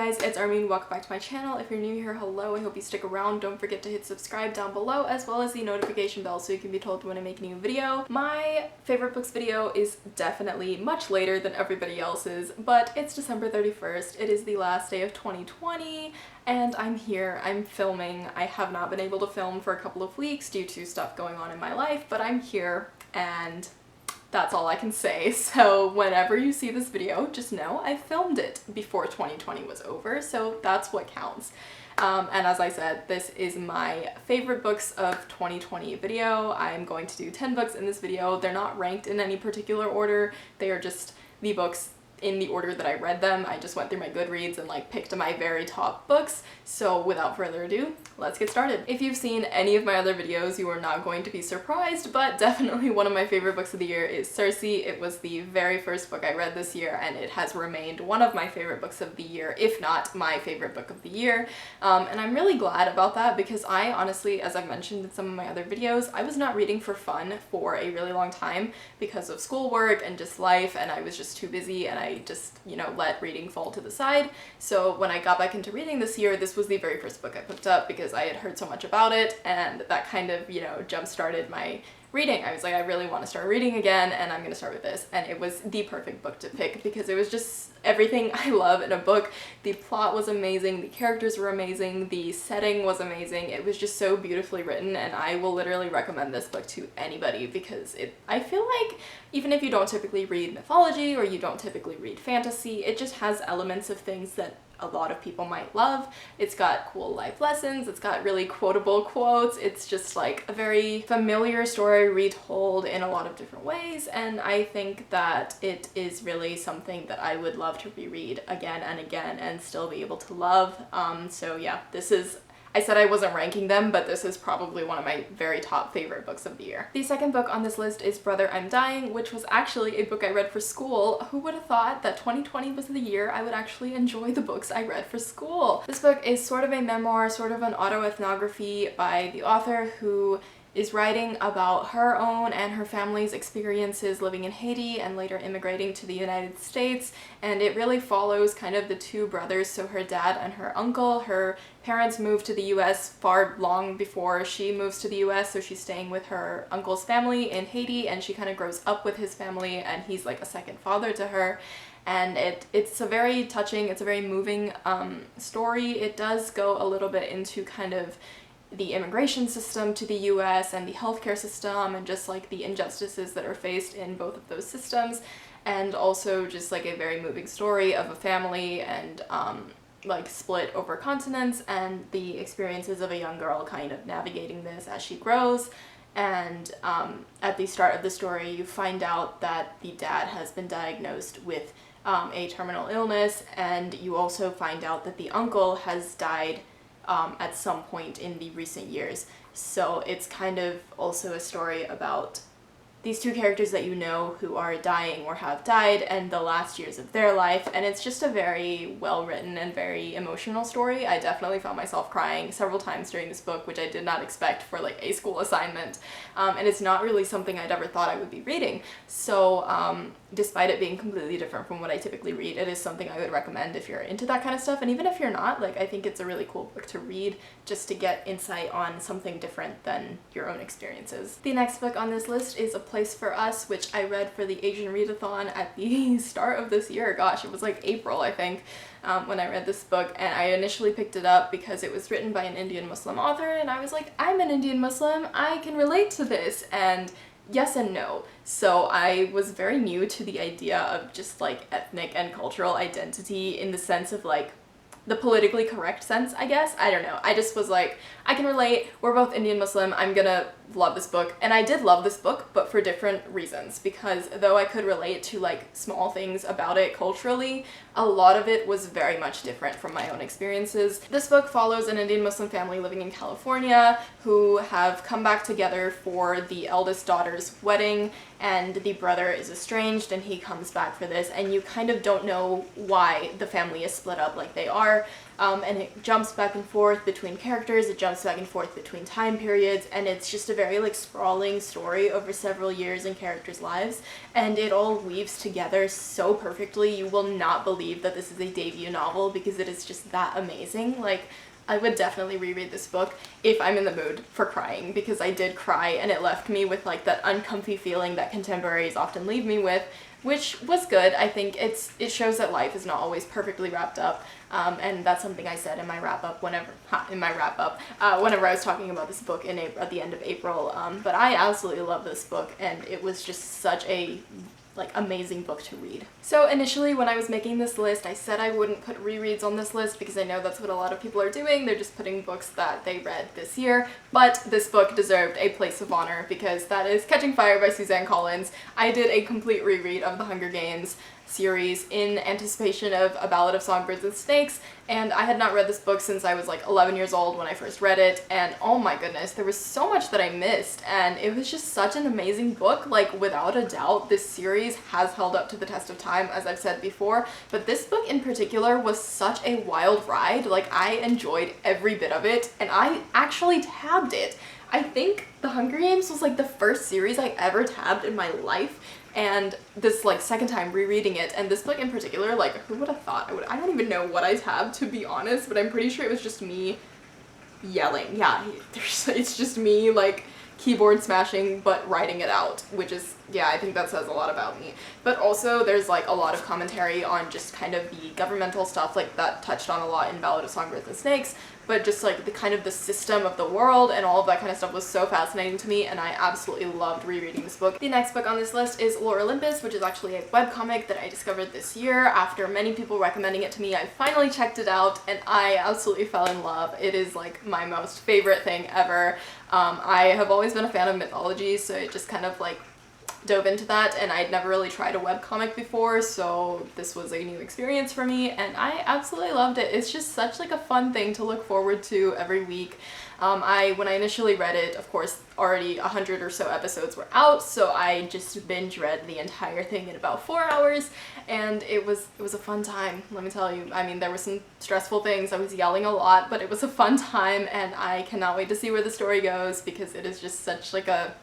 guys, it's Armin. Welcome back to my channel. If you're new here, hello. I hope you stick around. Don't forget to hit subscribe down below, as well as the notification bell so you can be told when I make a new video. My favorite books video is definitely much later than everybody else's, but it's December 31st. It is the last day of 2020, and I'm here. I'm filming. I have not been able to film for a couple of weeks due to stuff going on in my life, but I'm here, and that's all I can say. So whenever you see this video, just know I filmed it before 2020 was over, so that's what counts. And as I said, this is my favorite books of 2020 video. I'm going to do 10 books in this video. They're not ranked in any particular order. They are just the books in the order that I read them. I just went through my Goodreads and like picked my very top books. So without further ado, let's get started. If you've seen any of my other videos, you are not going to be surprised, but definitely one of my favorite books of the year is Cersei. It was the very first book I read this year, and it has remained one of my favorite books of the year, if not my favorite book of the year. And I'm really glad about that because I honestly, as I've mentioned in some of my other videos, I was not reading for fun for a really long time because of schoolwork and just life, and I was just too busy, and I just, you know, let reading fall to the side. So when I got back into reading this year, this was the very first book I picked up because I had heard so much about it, and that kind of, you know, jump-started my reading. I was like, I really want to start reading again, and I'm gonna start with this. And it was the perfect book to pick because it was just everything I love in a book. The plot was amazing, the characters were amazing, the setting was amazing. It was just so beautifully written, and I will literally recommend this book to anybody because I feel like even if you don't typically read mythology or you don't typically read fantasy, it just has elements of things that a lot of people might love. It's got cool life lessons, it's got really quotable quotes, it's just like a very familiar story retold in a lot of different ways, and I think that it is really something that I would love to reread again and again and still be able to love. So yeah, I said I wasn't ranking them, but this is probably one of my very top favorite books of the year. The second book on this list is Brother, I'm Dying, which was actually a book I read for school. Who would have thought that 2020 was the year I would actually enjoy the books I read for school? This book is sort of a memoir, sort of an autoethnography by the author, who is writing about her own and her family's experiences living in Haiti and later immigrating to the United States, and it really follows kind of the two brothers, so her dad and her uncle. Her parents moved to the US long before she moves to the US, so she's staying with her uncle's family in Haiti, and she kind of grows up with his family, and he's like a second father to her. And it's a very touching, it's a very moving story. It does go a little bit into kind of the immigration system to the US and the healthcare system and just like the injustices that are faced in both of those systems, and also just like a very moving story of a family and like split over continents and the experiences of a young girl kind of navigating this as she grows. And at the start of the story, you find out that the dad has been diagnosed with a terminal illness, and you also find out that the uncle has died at some point in the recent years. So it's kind of also a story about these two characters that you know who are dying or have died and the last years of their life, and it's just a very well written and very emotional story. I definitely found myself crying several times during this book, which I did not expect for like a school assignment, and it's not really something I'd ever thought I would be reading. So despite it being completely different from what I typically read, it is something I would recommend if you're into that kind of stuff, and even if you're not, like, I think it's a really cool book to read just to get insight on something different than your own experiences. The next book on this list is A Place for Us, which I read for the Asian Readathon at the start of this year. Gosh, it was like April, I think, when I read this book, and I initially picked it up because it was written by an Indian Muslim author, and I was like, I'm an Indian Muslim, I can relate to this, and yes and no. So I was very new to the idea of just like ethnic and cultural identity in the sense of like the politically correct sense, I guess. I don't know. I just was like, I can relate. We're both Indian Muslim. I'm gonna love this book. And I did love this book, but for different reasons, because though I could relate to like small things about it culturally, a lot of it was very much different from my own experiences. This book follows an Indian Muslim family living in California who have come back together for the eldest daughter's wedding, and the brother is estranged and he comes back for this, and you kind of don't know why the family is split up like they are. And it jumps back and forth between characters, it jumps back and forth between time periods, and it's just a very like sprawling story over several years in characters' lives, and it all weaves together so perfectly. You will not believe that this is a debut novel because it is just that amazing. Like, I would definitely reread this book if I'm in the mood for crying, because I did cry and it left me with like that uncomfy feeling that contemporaries often leave me with, which was good. I think it shows that life is not always perfectly wrapped up, and that's something I said in my wrap-up whenever I was talking about this book at the end of April, but I absolutely love this book, and it was just such a like amazing book to read. So initially when I was making this list, I said I wouldn't put rereads on this list because I know that's what a lot of people are doing. They're just putting books that they read this year, but this book deserved a place of honor because that is Catching Fire by Suzanne Collins. I did a complete reread of the Hunger Games series in anticipation of A Ballad of Songbirds and Snakes, and I had not read this book since I was like 11 years old when I first read it, and oh my goodness, there was so much that I missed, and it was just such an amazing book. Like, without a doubt, this series has held up to the test of time, as I've said before, but this book in particular was such a wild ride. Like, I enjoyed every bit of it, and I actually tabbed it. I think The Hunger Games was like the first series I ever tabbed in my life, and this like second time rereading it, and this book in particular, like, who would have thought I don't even know what I tabbed, to be honest, but I'm pretty sure it was just me yelling. Yeah, it's just me like keyboard smashing but writing it out, which is, yeah, I think that says a lot about me. But also there's like a lot of commentary on just kind of the governmental stuff, like that touched on a lot in Ballad of Songbirds and Snakes, but just like the kind of the system of the world and all of that kind of stuff was so fascinating to me, and I absolutely loved rereading this book. The next book on this list is Olympus, which is actually a webcomic that I discovered this year after many people recommending it to me. I finally checked it out and I absolutely fell in love. It is like my most favorite thing ever. I have always been a fan of mythology, so it just kind of like dove into that, and I'd never really tried a webcomic before, so this was a new experience for me, and I absolutely loved it. It's just such like a fun thing to look forward to every week. When I initially read it, of course, already 100 or so episodes were out, so I just binge read the entire thing in about 4 hours, and it was a fun time, let me tell you. I mean, there were some stressful things, I was yelling a lot, but it was a fun time, and I cannot wait to see where the story goes because it is just such like a...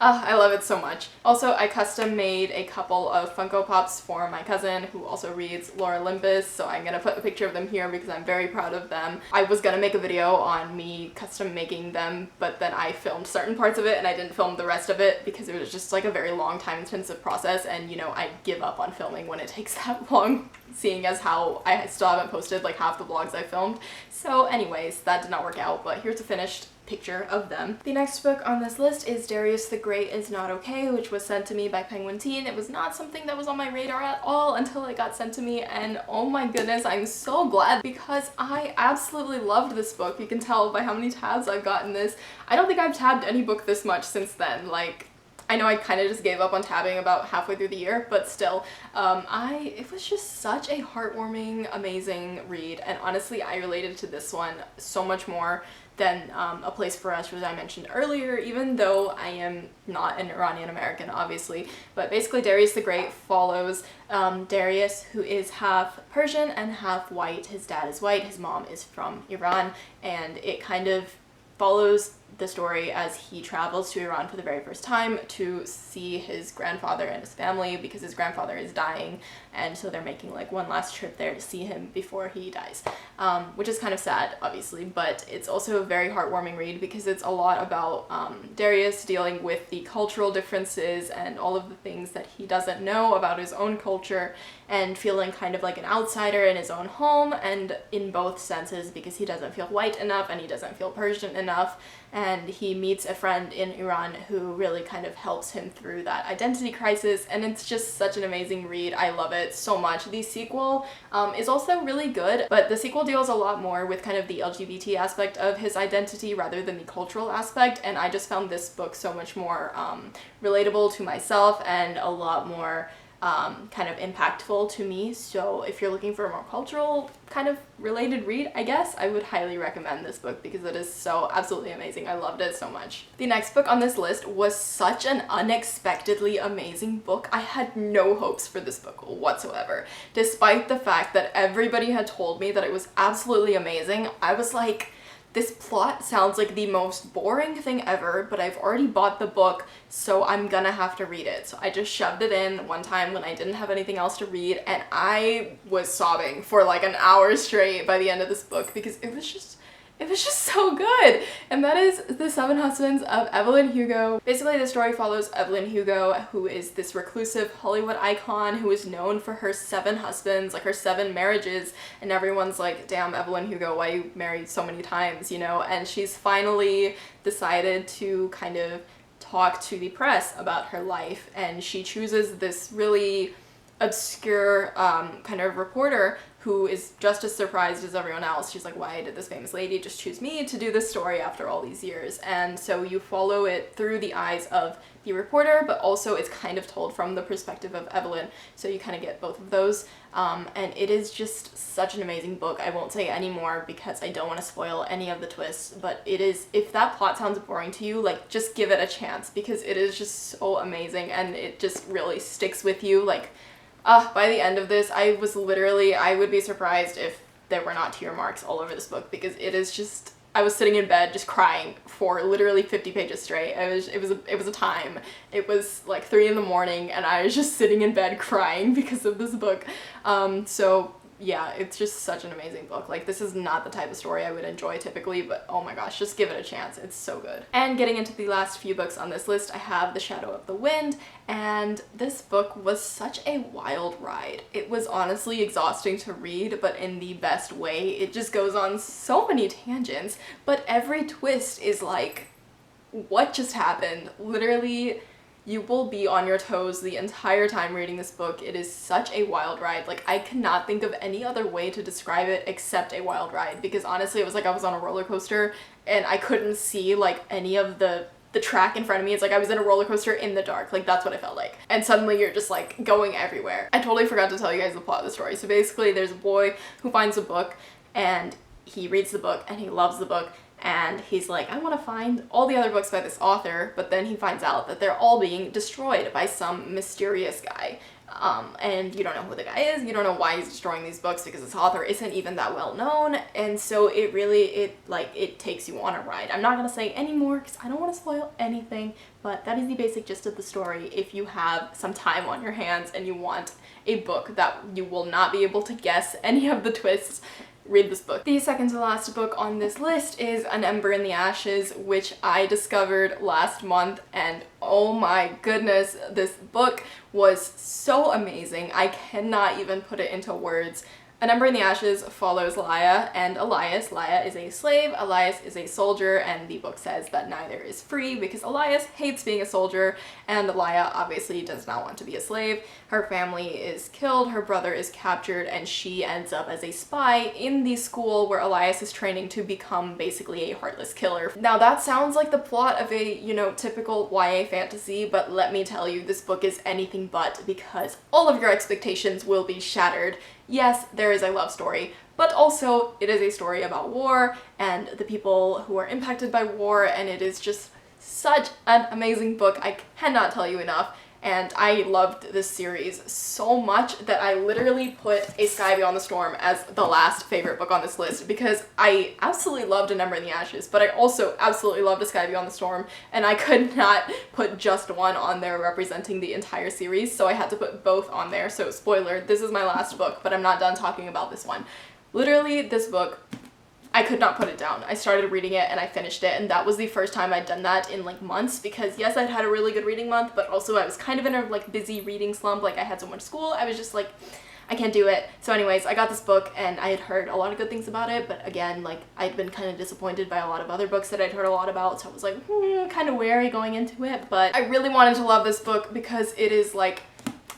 I love it so much. Also, I custom made a couple of Funko Pops for my cousin who also reads Olympus, so I'm gonna put a picture of them here because I'm very proud of them. I was gonna make a video on me custom making them, but then I filmed certain parts of it and I didn't film the rest of it because it was just like a very long time intensive process, and you know, I give up on filming when it takes that long, seeing as how I still haven't posted like half the vlogs I filmed. So anyways, that did not work out, but here's a finished picture of them. The next book on this list is Darius the Great Is Not Okay, which was sent to me by Penguin Teen. It was not something that was on my radar at all until it got sent to me, and oh my goodness, I'm so glad because I absolutely loved this book. You can tell by how many tabs I've gotten this. I don't think I've tabbed any book this much since then. Like, I know I kind of just gave up on tabbing about halfway through the year, but still, it was just such a heartwarming, amazing read, and honestly, I related to this one so much more than A Place for Us, which I mentioned earlier, even though I am not an Iranian American, obviously. But basically, Darius the Great follows Darius, who is half Persian and half white. His dad is white, his mom is from Iran, and it kind of follows the story as he travels to Iran for the very first time to see his grandfather and his family because his grandfather is dying, and so they're making like one last trip there to see him before he dies, which is kind of sad, obviously, but it's also a very heartwarming read because it's a lot about Darius dealing with the cultural differences and all of the things that he doesn't know about his own culture and feeling kind of like an outsider in his own home, and in both senses because he doesn't feel white enough and he doesn't feel Persian enough, and he meets a friend in Iran who really kind of helps him through that identity crisis, and it's just such an amazing read. I love it so much. The sequel is also really good, but the sequel deals a lot more with kind of the LGBT aspect of his identity rather than the cultural aspect, and I just found this book so much more relatable to myself and a lot more kind of impactful to me. So if you're looking for a more cultural kind of related read, I guess, I would highly recommend this book because it is so absolutely amazing. I loved it so much. The next book on this list was such an unexpectedly amazing book. I had no hopes for this book whatsoever. Despite the fact that everybody had told me that it was absolutely amazing, I was like, this plot sounds like the most boring thing ever, but I've already bought the book, so I'm gonna have to read it. So I just shoved it in one time when I didn't have anything else to read, and I was sobbing for like an hour straight by the end of this book because it was just so good. And that is The Seven Husbands of Evelyn Hugo. Basically, the story follows Evelyn Hugo, who is this reclusive Hollywood icon who is known for her 7 husbands, like her 7 marriages, and everyone's like, damn, Evelyn Hugo, why you married so many times, you know? And she's finally decided to kind of talk to the press about her life, and she chooses this really obscure kind of reporter who is just as surprised as everyone else. She's like, why did this famous lady just choose me to do this story after all these years? And so you follow it through the eyes of the reporter, but also it's kind of told from the perspective of Evelyn, so you kind of get both of those. And it is just such an amazing book. I won't say any more because I don't want to spoil any of the twists, but it is, if that plot sounds boring to you, like, just give it a chance because it is just so amazing and it just really sticks with you. Like, by the end of this, I would be surprised if there were not tear marks all over this book because it is just, I was sitting in bed just crying for literally 50 pages straight. It was a time. It was like 3 in the morning and I was just sitting in bed crying because of this book. So yeah, it's just such an amazing book. Like, this is not the type of story I would enjoy typically, but oh my gosh, just give it a chance. It's so good. And getting into the last few books on this list, I have The Shadow of the Wind, and this book was such a wild ride. It was honestly exhausting to read, but in the best way. It just goes on so many tangents, but every twist is like, what just happened? Literally, you will be on your toes the entire time reading this book. It is such a wild ride. Like, I cannot think of any other way to describe it except a wild ride, because honestly it was like I was on a roller coaster and I couldn't see like any of the track in front of me. It's like I was in a roller coaster in the dark. Like, that's what it felt like. And suddenly you're just like going everywhere. I totally forgot to tell you guys the plot of the story. So basically there's a boy who finds a book and he reads the book and he loves the book. And he's like, I want to find all the other books by this author, but then he finds out that they're all being destroyed by some mysterious guy. And you don't know who the guy is, you don't know why he's destroying these books because this author isn't even that well known, and so it takes you on a ride. I'm not gonna say any more because I don't want to spoil anything, but that is the basic gist of the story. If you have some time on your hands and you want a book that you will not be able to guess any of the twists, read this book. The second to last book on this list is An Ember in the Ashes, which I discovered last month, and oh my goodness, this book was so amazing. I cannot even put it into words. An Ember in the Ashes follows Laia and Elias. Laia is a slave, Elias is a soldier, and the book says that neither is free because Elias hates being a soldier and Laia obviously does not want to be a slave. Her family is killed, her brother is captured, and she ends up as a spy in the school where Elias is training to become basically a heartless killer. Now that sounds like the plot of a, you know, typical YA fantasy, but let me tell you, this book is anything but, because all of your expectations will be shattered. Yes, there is a love story, but also it is a story about war and the people who are impacted by war, and it is just such an amazing book. I cannot tell you enough. And I loved this series so much that I literally put A Sky Beyond the Storm as the last favorite book on this list, because I absolutely loved An Ember in the Ashes, but I also absolutely loved A Sky Beyond the Storm, and I could not put just one on there representing the entire series, so I had to put both on there. So spoiler, this is my last book, but I'm not done talking about this one. Literally, this book, I could not put it down. I started reading it and I finished it, and that was the first time I'd done that in like months, because yes, I'd had a really good reading month, but also I was kind of in a like busy reading slump. Like, I had so much school, I was just like, I can't do it. So anyways, I got this book and I had heard a lot of good things about it, but again, like, I'd been kind of disappointed by a lot of other books that I'd heard a lot about, so I was like, kind of wary going into it. But I really wanted to love this book because it is like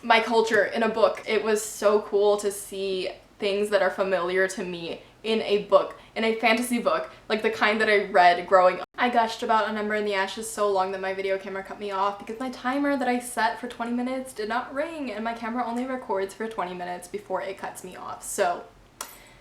my culture in a book. It was so cool to see things that are familiar to me in a book in a fantasy book, like the kind that I read growing up. I gushed about An Ember in the Ashes so long that my video camera cut me off because my timer that I set for 20 minutes did not ring, and my camera only records for 20 minutes before it cuts me off. So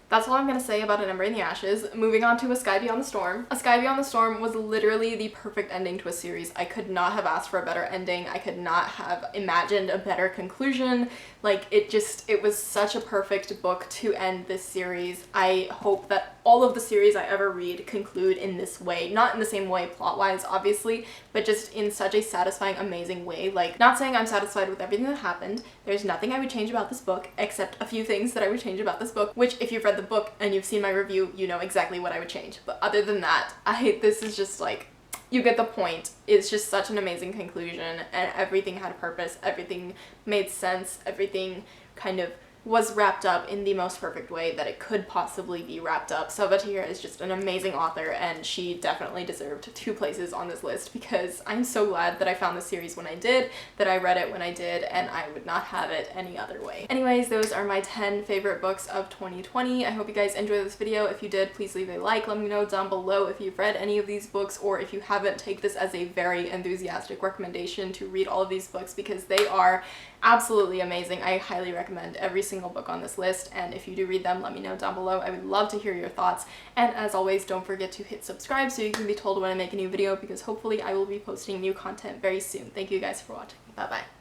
that's all I'm gonna say about An Ember in the Ashes. Moving on to A Sky Beyond the Storm. A Sky Beyond the Storm was literally the perfect ending to a series. I could not have asked for a better ending. I could not have imagined a better conclusion. Like, it was such a perfect book to end this series. I hope that all of the series I ever read conclude in this way. Not in the same way plot-wise, obviously, but just in such a satisfying, amazing way. Like, not saying I'm satisfied with everything that happened. There's nothing I would change about this book, except a few things that I would change about this book, which if you've read the book and you've seen my review, you know exactly what I would change. But other than that, this is just like, you get the point. It's just such an amazing conclusion, and everything had purpose, everything made sense, everything kind of was wrapped up in the most perfect way that it could possibly be wrapped up. Salvatierra is just an amazing author, and she definitely deserved 2 places on this list because I'm so glad that I found this series when I did, that I read it when I did, and I would not have it any other way. Anyways, those are my 10 favorite books of 2020. I hope you guys enjoyed this video. If you did, please leave a like. Let me know down below if you've read any of these books, or if you haven't, take this as a very enthusiastic recommendation to read all of these books because they are absolutely amazing. I highly recommend every single book on this list, and if you do read them, let me know down below. I would love to hear your thoughts, and as always, don't forget to hit subscribe so you can be told when I make a new video, because hopefully I will be posting new content very soon. Thank you guys for watching. Bye bye.